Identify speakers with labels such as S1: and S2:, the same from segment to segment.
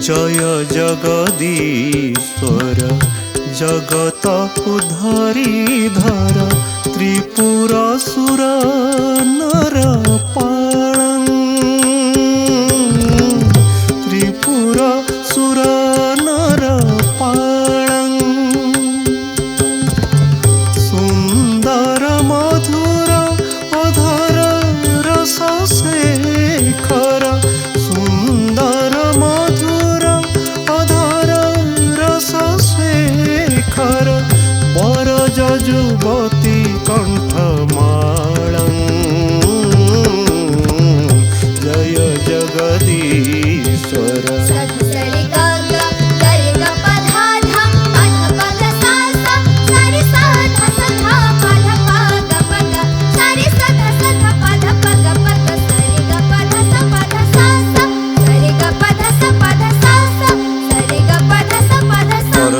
S1: जय जगदीश्वर जगत उद्धरीधर त्रिपुर सुर नर पालं त्रिपुर सुर नर पालं सुंदर मधुर अधर रस शेखर सुंदर मधुर अधर रस शेखर वर जुवती कंठमालं जय जगदीश्वर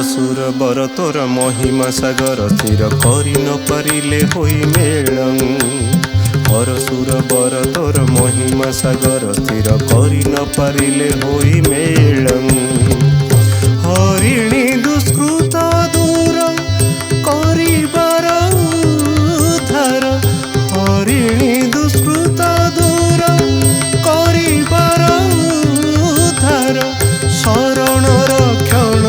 S1: सुर बर तोर महिमा सागर स्थिर करि न पारिले होई मेलं परसुर बर तोर महिमा सागर स्थिर करि न पारिले होई मेलं हरिणी दुष्कृत दूर करिबार उद्धार हरिणी दुष्कृत दूर करिबार उद्धार शरण रक्षण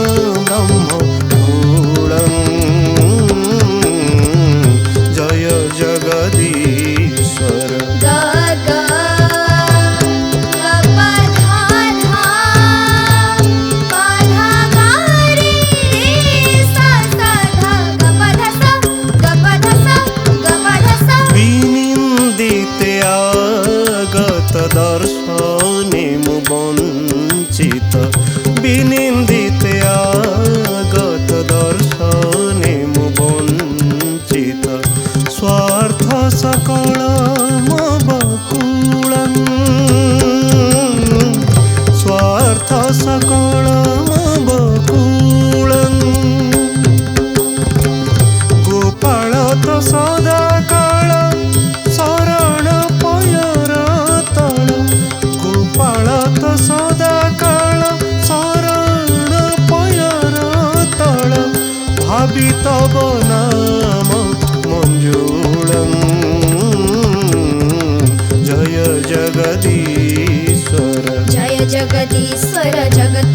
S1: जय जगदीश्वर विनिंदिते आगत दर्शने मु वंचित विनिंदिते आगत दर्शने मु वंचित स्वार्थ सकल बकुलं स्वार्थ सकल बकुलं गोपाल तो सदा काल शरण पयर तल गोपाल तो सदा काल शरण पयर तल भावी तब नाम मंजुलं जय जगदीश्वर
S2: जय जगदीश्वर जगत